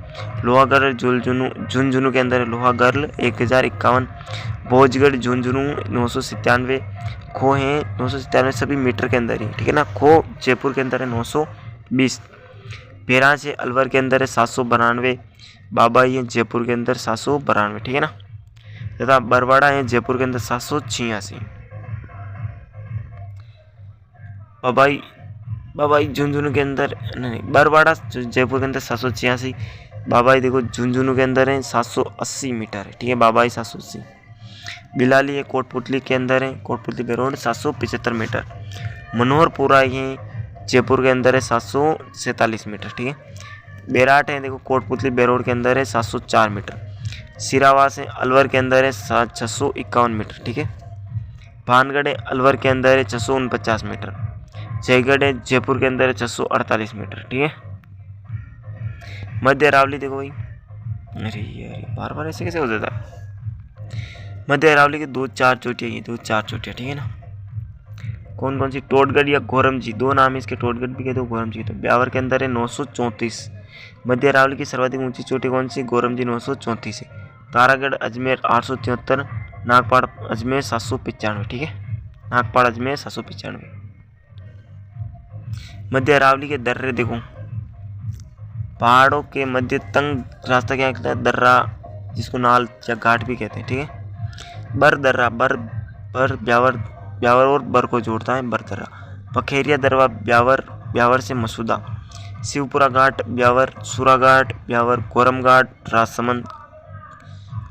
लोहागढ़ झुंझुनू के अंदर है लोहागढ़ 1051। भोजगढ़ झुंझुनू 997। खो है 997, सभी मीटर के अंदर ही। ठीक है ना। खो जयपुर के अंदर है 920। बेराज है अलवर के अंदर है 792। बाबाई है जयपुर के अंदर 792। ठीक है ना। तथा बरवाड़ा है जयपुर के अंदर 786। बाबाई झुंझुनू के अंदर नहीं, बरवाड़ा जयपुर के अंदर 786। बाबाई देखो झुंझुनू के अंदर है 780 मीटर है, ठीक है, बाबाई 780। बिलाली है कोटपुतली के अंदर है, कोटपुतली बेरोड 775 मीटर। मनोहरपुरा ये जयपुर के अंदर है 747 मीटर, ठीक है। बेराट है देखो कोटपुतली बेरोड के अंदर है 704 मीटर। सिरावास है अलवर के अंदर है 651 मीटर, ठीक है। भानगढ़ है अलवर के अंदर है 649 मीटर। जयगढ़ है जयपुर के अंदर है 648 मीटर, ठीक है। मध्य अरावली देखो भाई, अरे यार बार बार ऐसे कैसे हो जाता है। मध्य अरावली की 2-4 चोटियाँ, ये 2-4 चोटियाँ, ठीक है ना। कौन कौन सी, टोटगढ़ या गोरमजी, दो नाम है इसके, टोटगढ़ भी कहते हो गोरमजी। तो ब्यावर के अंदर है 934। मध्य अरावली की सर्वाधिक ऊंची चोटी कौन सी, गोरमजी 934 है। तारागढ़ अजमेर 873, नागपाड़ अजमेर 795, ठीक है, नागपाड़ अजमेर 795। मध्य अरावली के दर्रे देखो, पहाड़ों के मध्य तंग रास्ता क्या कहता है, दर्रा, जिसको नाल या घाट भी कहते हैं, ठीक है। बर दर्रा, बर ब्यावर और बर को जोड़ता है, बर दर्रा। पखेरिया दरवा ब्यावर, ब्यावर से मसूदा। शिवपुरा घाट ब्यावर, सुरा घाट ब्यावर, कोरम घाट राजसमंद,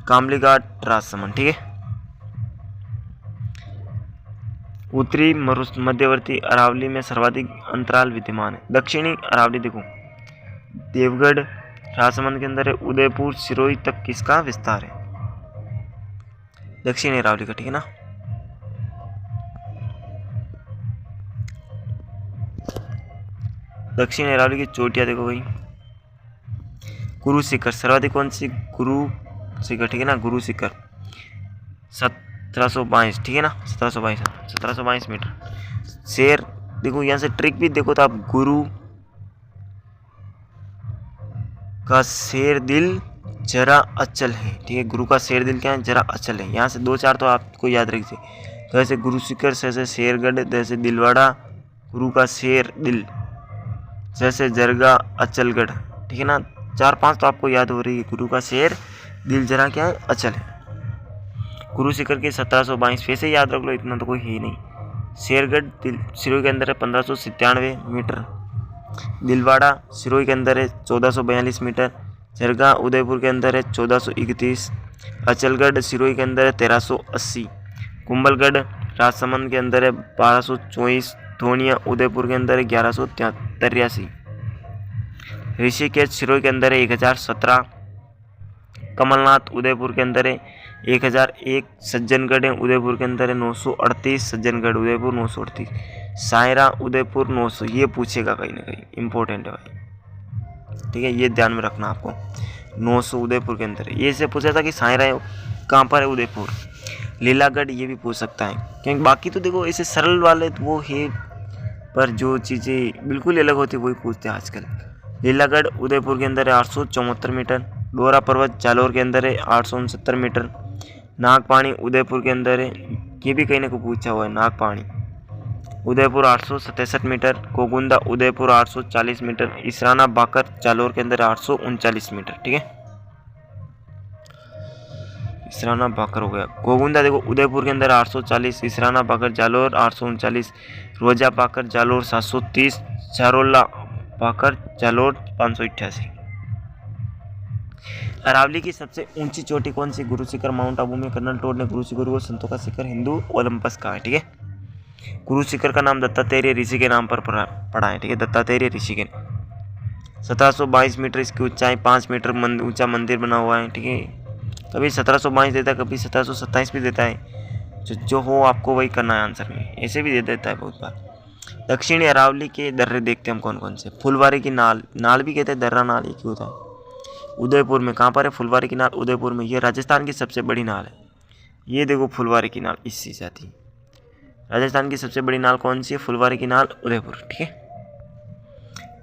कामली घाट राजसमंद, ठीक है। उत्तरी मध्यवर्ती अरावली में सर्वाधिक अंतराल विद्यमान है। दक्षिणी अरावली देखो, देवगढ़ राजसमंद के अंदर है, उदयपुर सिरोही तक किसका विस्तार है, दक्षिणी अरावली का, ठीक है ना। दक्षिण अरावली की चोटियां देखो भाई, गुरु शिखर सर्वाधिक कौन सी, गुरु शिखर, ठीक है ना, गुरु शिखर 1722, ठीक है ना, 1722 मीटर। शेर देखो, यहाँ से ट्रिक भी देखो तो आप, गुरु का शेर दिल जरा अचल है, ठीक है, गुरु का शेर दिल क्या है, जरा अचल है। यहाँ से 2-4 तो आपको याद रखिए, जैसे गुरु शिखर, जैसे शेरगढ़, जैसे दिलवाड़ा, गुरु का शेर दिल, जैसे जरगा अचलगढ़, ठीक है ना। 4-5 तो आपको याद हो रही है, गुरु का शेर दिल जरा क्या है, अचल है। गुरु शिखर के 1722 फिर से याद रख लो, इतना तो कोई है नहीं। शेरगढ़ सिरोही के अंदर है 1597 मीटर। दिलवाड़ा सिरोही के अंदर है 1442 मीटर। जरगा उदयपुर के अंदर है 1431। अचलगढ़ सिरोही के अंदर है 1380। कुंभलगढ़ राजसमंद के अंदर है 1224। धोनिया उदयपुर के अंदर है 1183। ऋषिकेश सिरोही के अंदर है 1017। कमलनाथ उदयपुर के अंदर है 1001। सज्जनगढ़ है उदयपुर के अंदर है 938। सज्जनगढ़ उदयपुर 938। सायरा उदयपुर 900, ये पूछेगा कहीं ना कहीं, इंपॉर्टेंट है भाई, ठीक है, ये ध्यान में रखना आपको। 900 उदयपुर के अंदर है, ये से पूछा था कि सायरा कहाँ पर है, उदयपुर। लीलागढ़ ये भी पूछ सकता है, क्योंकि बाकी तो देखो ऐसे सरल वाले तो वो है, पर जो चीज़ें बिल्कुल अलग होती है वही पूछते हैं आजकल। लीलागढ़ उदयपुर के अंदर है 874 मीटर। डोरा पर्वत जालोर के अंदर है 869 मीटर। नागपानी उदयपुर के अंदर है, ये भी कहीं ना कहीं पूछा हुआ है, नागपानी उदयपुर 867 मीटर। कोगुंदा उदयपुर 840 मीटर। इसराना बाकर जालोर के अंदर 839 मीटर, ठीक है, इसराना बाकर हो गया। कोगुंदा देखो उदयपुर के अंदर 840। इसराना बाकर जालोर 839। रोजा बाकर जालोर 730। चारोला बाकर जालोर 588। अरावली की सबसे ऊंची चोटी कौन सी, गुरु शिखर माउंट आबू में कर्नल टोड ने गुरु शिखर को संतों का शिखर हिंदू ओलंपस कहा है, ठीक है। गुरु शिखर का नाम दत्तात्रेय ऋषि के नाम पर पड़ा है, ठीक है, दत्तात्रेय ऋषि के। 1722 मीटर इसकी ऊंचाई, 5 मीटर ऊंचा मंदिर बना हुआ है, ठीक है। कभी 1722 देता है, कभी 1727 भी देता है, जो हो आपको वही करना है आंसर में, ऐसे भी दे देता है बहुत बार। दक्षिणी अरावली के दर्रे देखते हैं हम कौन कौन से। फुलवारी की नाल, नाल भी कहते हैं, दर्रा नाल एक ही होता है। उदयपुर में, कहाँ पर है फुलवारी की नाल, उदयपुर में। ये राजस्थान की सबसे बड़ी नाल है, ये देखो फुलवारी की नाल इससे जाती है। राजस्थान की सबसे बड़ी नाल कौन सी है, फुलवारी की नाल उदयपुर, ठीक है।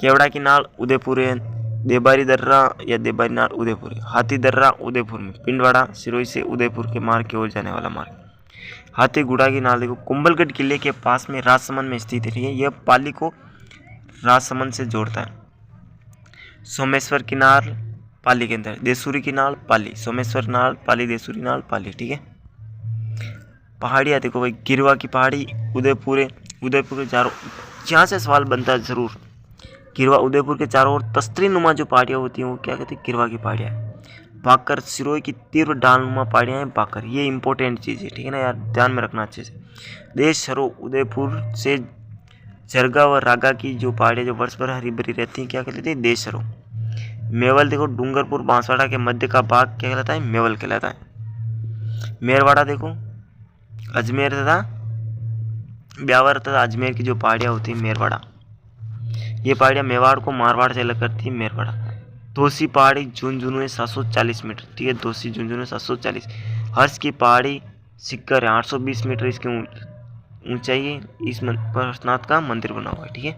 केवड़ा की नाल उदयपुर है। देबारी दर्रा या देबारी नाल उदयपुर है। हाथी दर्रा उदयपुर में। पिंडवाड़ा सिरोही से उदयपुर के मार्ग की ओर जाने वाला मार्ग। हाथीगुड़ा की नाल देखो कुंभलगढ़ किले के पास में राजसमंद में स्थित है, यह पाली को राजसमंद से जोड़ता है। सोमेश्वर की नाल पाली के अंदर। देसूरी की नाल पाली, सोमेश्वर नाल पाली, देसूरी नाल पाली, ठीक है। पहाड़ियाँ देखो भाई, गिरवा की पहाड़ी उदयपुर है। उदयपुर के चारों, यहाँ से सवाल बनता है जरूर किरवा, उदयपुर के चारों ओर तस्तरी नुमा जो पहाड़ियाँ होती हैं वो क्या कहते हैं, किरवा की पहाड़ियाँ। बाकर, सिरोही की तीव्र ढालनुमा पहाड़ियाँ हैं बाकर। ये इंपॉर्टेंट चीज़ है, ठीक है ना यार, ध्यान में रखना अच्छे से। देशहरो, उदयपुर से जरगा व रागा की जो पहाड़ियाँ जो वर्ष भर हरी भरी रहती हैं क्या कहलाती है, देशहरो। मेवल देखो, डूंगरपुर बांसवाड़ा के मध्य का भाग क्या कहलाता है, मेवल कहलाता है। मेरवाड़ा देखो, अजमेर तथा ब्यावर तथा अजमेर की जो पहाड़ियाँ होती है मेरवाड़ा, ये पहाड़ियाँ मेवाड़ को मारवाड़ से अलग करती है मेरवाड़ा। दोसी पहाड़ी झुंझुनू है 740 मीटर, ठीक है, दोसी झुंझुनू 740। हर्ष की पहाड़ी सिक्कर है 820 मीटर इसकी ऊंचाई है। इस पार्श्वनाथ का मंदिर बना हुआ है, ठीक है।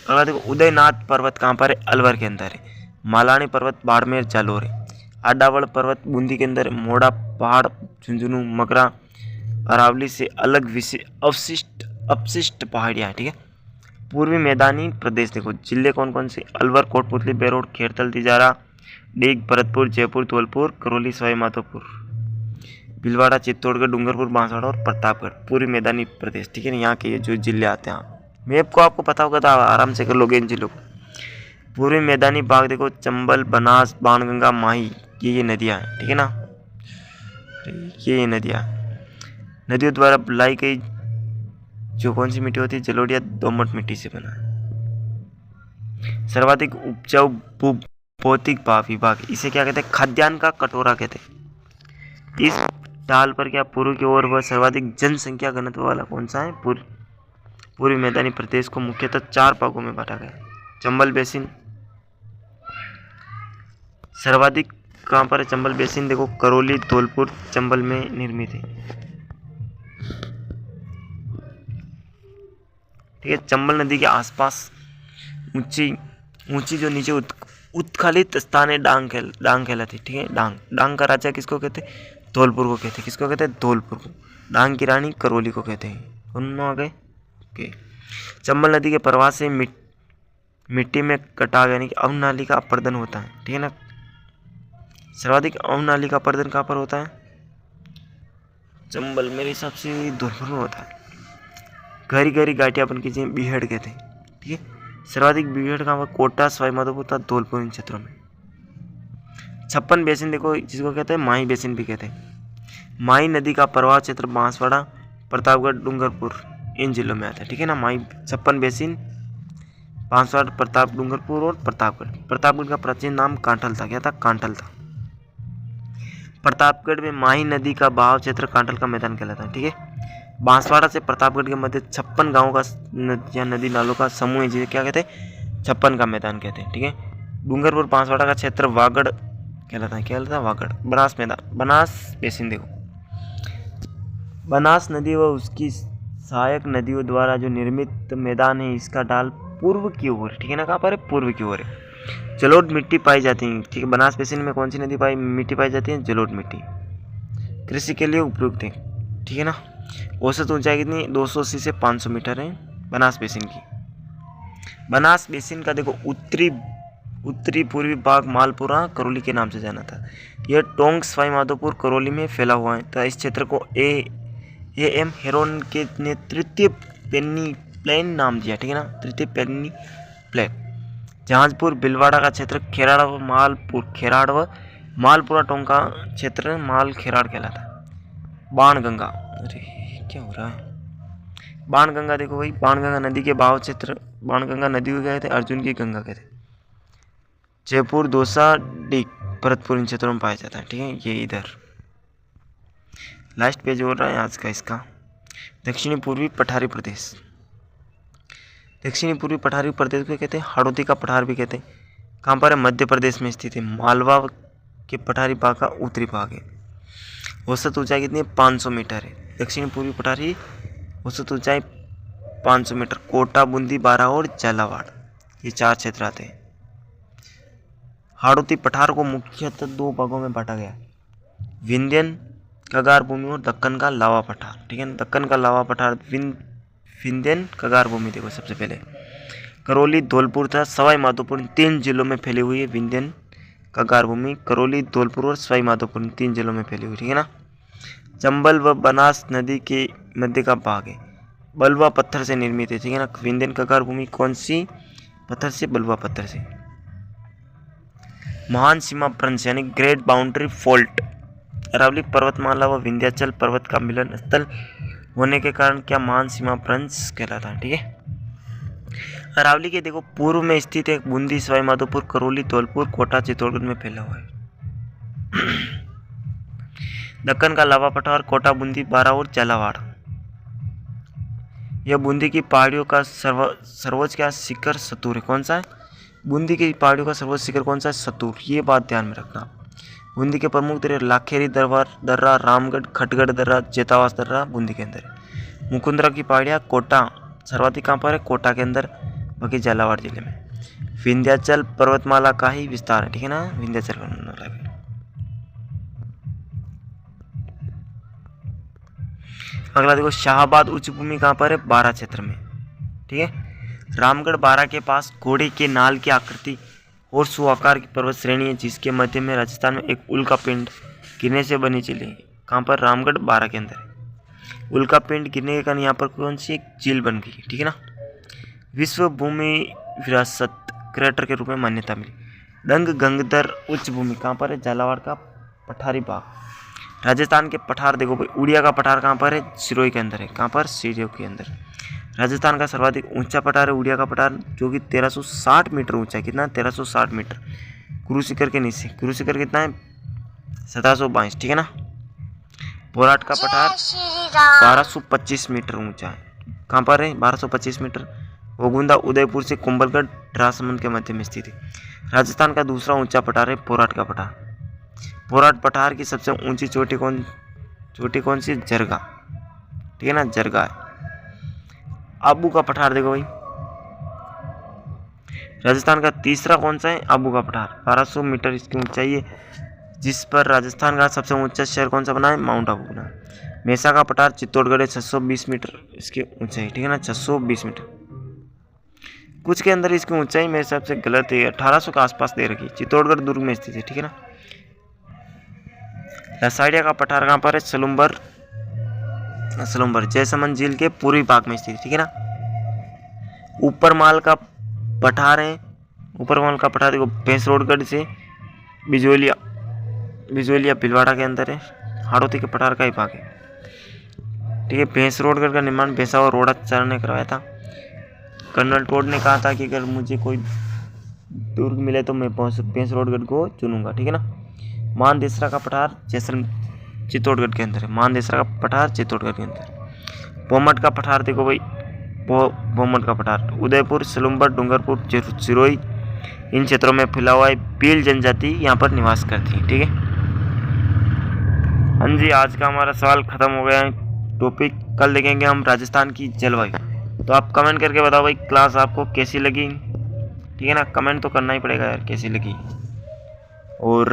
अगला देखो, उदयनाथ पर्वत कहाँ पर है, अलवर के अंदर है। मालानी पर्वत बाड़मेर जालोर है। आडावड़ पर्वत बूंदी के अंदर है। मोड़ा पहाड़ झुंझुनू मगरा अरावली से अलग अपशिष्ट पहाड़ियाँ, ठीक है। पूर्वी मैदानी प्रदेश देखो, जिले कौन कौन से, अलवर, कोटपुतली, बेरोड, खेरतल, तिजारा, डीग, भरतपुर, जयपुर, धौलपुर, करौली, सवाई माधोपुर, भीलवाड़ा, चित्तौड़गढ़, डूंगरपुर, बांसवाड़ा और प्रतापगढ़, पूर्वी मैदानी प्रदेश, ठीक है ना। यहाँ के ये जो जिले आते हैं, मैप को आपको पता होगा तो आराम से कर लोगे इन जिलों को। पूर्वी मैदानी भाग देखो, चंबल, बनास, बाणगंगा, माही, ये नदियाँ हैं, ठीक है ना। ये नदियाँ नदियों द्वारा लाई गई जो कौन सी मिट्टी होती है, जलोढ़ दोमट मिट्टी से बना है। सर्वाधिक उपजाऊ भौतिक विभाग, इसे क्या कहते हैं, खाद्यान्न का कटोरा कहते हैं। इस ढाल पर क्या पूर्व की ओर वह सर्वाधिक जनसंख्या घनत्व वाला कौन सा है, पूर्वी मैदानी प्रदेश को मुख्यतः 4 भागों में बांटा गया। चंबल बेसिन सर्वाधिक कहाँ पर है, चंबल बेसिन देखो, करौली, धौलपुर, चंबल में निर्मित है, ठीक है। चंबल नदी के आसपास ऊंची जो नीचे उत्खलित स्थान है, डांग कहलाती है, ठीक है। डांग का राजा किसको कहते हैं, धौलपुर को कहते हैं। किसको कहते हैं, धौलपुर को। डांग की रानी करौली को कहते हैं। दोनों आ गए, ओके। चंबल नदी के प्रवाह से मिट्टी में कटाव यानी कि अवनाली का अपर्दन होता है, ठीक है ना। सर्वाधिक अवनाली का अपर्दन कहाँ पर होता है, चंबल, मेरे हिसाब से धौलपुर में होता है। गहरी गहरी घाटियाँ अपन की बीहड़ कहते हैं, ठीक है। सर्वाधिक बीहड़ कहाँ पर, कोटा, सवाई माधोपुर तथा धौलपुर इन क्षेत्रों में। 56 बेसिन देखो, जिसको कहते हैं माही बेसिन भी कहते हैं। माही नदी का प्रवाह क्षेत्र बांसवाड़ा, प्रतापगढ़, डूंगरपुर इन जिलों में आता है, ठीक है ना। माही 56 बेसिन बांसवाड़ा, प्रताप, डूंगरपुर और प्रतापगढ़। प्रतापगढ़ का प्राचीन नाम कांठल था, क्या था, कांठल था। प्रतापगढ़ में माही नदी का बहाव क्षेत्र कांठल का मैदान कहलाता है, ठीक है। बांसवाड़ा से प्रतापगढ़ के मध्य 56 गांवों का नदी नालों का समूह है, जिसे क्या कहते हैं, 56 का मैदान कहते हैं, ठीक है। डूंगरपुर बांसवाड़ा का क्षेत्र वागड़ कहलाता है, क्या कहलाता है, वागड़। बनास मैदान, बनास बेसिन देखो, बनास नदी व उसकी सहायक नदियों द्वारा जो निर्मित मैदान है, इसका ढाल पूर्व की ओर, ठीक है ना। कहाँ पर है, पूर्व की ओर है। जलोढ़ मिट्टी पाई जाती है, ठीक है। बनास बेसिन में कौन सी मिट्टी पाई जाती है, जलोढ़ मिट्टी। कृषि के लिए उपयुक्त है, ठीक है ना। औसत ऊंचाई कितनी, 280 से 500 मीटर है बनास बेसिन की। बनास बेसिन का देखो उत्तरी पूर्वी भाग मालपुरा करौली के नाम से जाना था। यह टोंक, सवाई माधोपुर, करौली में फैला हुआ है तथा इस क्षेत्र को एम हेरोन के ने तृतीय पेन्नी प्लेन नाम दिया, ठीक है ना, तृतीय पेन्नी प्लेन। जहाजपुर, भीलवाड़ा का क्षेत्र खेराड़ व मालपुरा टोंक का क्षेत्र माल खेराड़ कहलाता है। बाणगंगा, अरे क्या हो रहा है, बाणगंगा देखो भाई, बाणगंगा नदी के बहाव क्षेत्र, बाणगंगा नदी को कहते हैं, अर्जुन की गंगा कहते हैं। जयपुर, दौसा, डीग, भरतपुर इन क्षेत्रों में पाया जाता है, ठीक है। ये इधर लास्ट पेज हो रहा है आज का इसका। दक्षिणी पूर्वी पठारी प्रदेश, दक्षिणी पूर्वी पठारी प्रदेश को कहते हैं, हाड़ौती का पठार भी कहते हैं। कहाँ पर है, मध्य प्रदेश में स्थित है। मालवा के पठारी भाग का उत्तरी भाग है। औसत ऊंचाई कितनी है, 500 मीटर है। दक्षिण पूर्वी पठारी औसत ऊंचाई 500 मीटर। कोटा, बूंदी, बारा और झालावाड़ ये 4 क्षेत्र आते हैं। हाड़ौती पठार को मुख्यतः 2 भागों में बांटा गया, विंध्यन कगार भूमि और दक्कन का लावा पठार, ठीक है ना। दक्कन का लावा पठार, विंध्यन कगार भूमि देखो सबसे पहले करौली, धौलपुर तथा सवाई माधोपुर 3 जिलों में फैली हुई है। विंध्यन कगार भूमि करौली, धौलपुर और सवाई माधोपुर 3 जिलों में फैली हुई, ठीक है ना। चंबल व बनास नदी के मध्य का भाग है। बलुआ पत्थर से निर्मित है, ठीक है ना। विंध्यन कगार भूमि कौन सी पत्थर से? बलुआ पत्थर से। महान सीमा प्रंश यानी ग्रेट बाउंड्री फॉल्ट, अरावली पर्वतमाला व विंध्याचल पर्वत का मिलन स्थल होने के कारण क्या महान सीमा प्रंश कहलाता है, ठीक है। अरावली के देखो पूर्व में स्थित है, बूंदी, सवाई माधोपुर, करौली, धौलपुर, कोटा, चित्तौड़गढ़ में फैला हुआ है। दक्कन का लावा पठार, कोटा, बूंदी, बारा और झालावाड़। यह बूंदी की पहाड़ियों का सर्वोच्च क्या शिखर सतूर है, कौन सा है? बूंदी की पहाड़ियों का सर्वोच्च शिखर कौन सा है? सतूर। ये बात ध्यान में रखना। बूंदी के प्रमुख दर्रे लाखेरी दर्रा, रामगढ़, खटगढ़ दर्रा, चेतावास दर्रा बूंदी के अंदर है। मुकुंदरा की पहाड़ियाँ कोटा सर्वाधिक कहाँ पर है? कोटा के अंदर, बाकी झालावाड़ जिले में। विंध्याचल पर्वतमाला का ही विस्तार है, ठीक है ना, विंध्याचल पर्वतमाला का। अगला देखो शाहबाद उच्च भूमि कहाँ पर है? बारा क्षेत्र में, ठीक है। रामगढ़ बारा के पास घोड़े के नाल की आकृति और सुआकार की पर्वत श्रेणी है, जिसके मध्य में राजस्थान में एक उल्का पिंड गिरने से बनी झील है। कहाँ पर? रामगढ़ बारा के अंदर। उल्का पिंड गिरने के कारण यहाँ पर कौन सी एक झील बन गई, ठीक है ना। विश्व भूमि विरासत क्रेटर के रूप में मान्यता मिली। दंग गंगदर उच्च भूमि कहाँ पर है? झालावाड़ का पठारी भाग। राजस्थान के पठार देखो भाई, उड़िया का पठार कहाँ पर है? सिरोही के अंदर है। कहाँ पर? सिरोही के अंदर। राजस्थान का सर्वाधिक ऊंचा पठार है उड़िया का पठार, जो कि 1360 मीटर ऊंचा है। कितना? 1360 मीटर। गुरु शिखर के नीचे। गुरु शिखर कितना है? 1722, ठीक है ना। पोराट का पठार 1225 मीटर ऊंचा है। कहाँ पर है? 1225 मीटर। ओगुंदा उदयपुर से कुंभलगढ़ राजसमंद के मध्य में स्थित है। राजस्थान का दूसरा ऊंचा पठार है पोराट का पठार। पोराट पठार की सबसे ऊंची चोटी कौन सी? जरगा, ठीक है ना, जरगा है। आबू का पठार देखो भाई, राजस्थान का तीसरा कौन सा है? आबू का पठार। 1200 मीटर इसकी ऊंचाई है, जिस पर राजस्थान का सबसे ऊंचा शहर कौन सा बना है? माउंट आबू बना। मेसा का पठार चित्तौड़गढ़ है, 620 मीटर इसकी ऊंचाई, ठीक है ना, 620 मीटर। कुछ के अंदर इसकी ऊंचाई मेरे हिसाब से गलत है, 1800 के आसपास दे रखी है। चित्तौड़गढ़ दुर्ग में स्थित है, ठीक है ना। लसाड़िया का पठार कहाँ पर है? सलुम्बर जयसमंद झील के पूर्वी भाग में स्थित, ठीक है ना। ऊपर माल का पठार है, ऊपर माल का पठार देखो भैंसरोडगढ़ से बिजोलिया भीलवाड़ा के अंदर है। हाड़ौती के पठार का ही भाग है, ठीक है। भैंसरोडगढ़ का निर्माण भैंसा और रोडाचार्य ने करवाया था। कर्नल टोड ने कहा था कि अगर मुझे कोई दुर्ग मिले तो मैं भैंसरोडगढ़ को चुनूंगा, ठीक है ना। मानदेसरा का पठार चित्तौड़गढ़ के अंदर है। मानदेसरा का पठार चित्तौड़गढ़ के अंदर। पोमट का पठार देखो भाई, पोमट का पठार उदयपुर, सलुम्बर, डूंगरपुर, सिरोही इन क्षेत्रों में फैला हुआ है। भील जनजाति यहाँ पर निवास करती है, ठीक है। हाँ जी, आज का हमारा सवाल खत्म हो गया है। टॉपिक कल देखेंगे हम राजस्थान की जलवायु। तो आप कमेंट करके बताओ भाई क्लास आपको कैसी लगी, ठीक है ना। कमेंट तो करना ही पड़ेगा यार कैसी लगी, और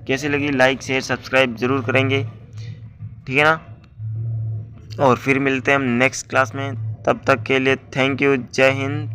कैसी लगी लाइक शेयर सब्सक्राइब जरूर करेंगे, ठीक है ना। और फिर मिलते हैं हम नेक्स्ट क्लास में, तब तक के लिए थैंक यू, जय हिंद।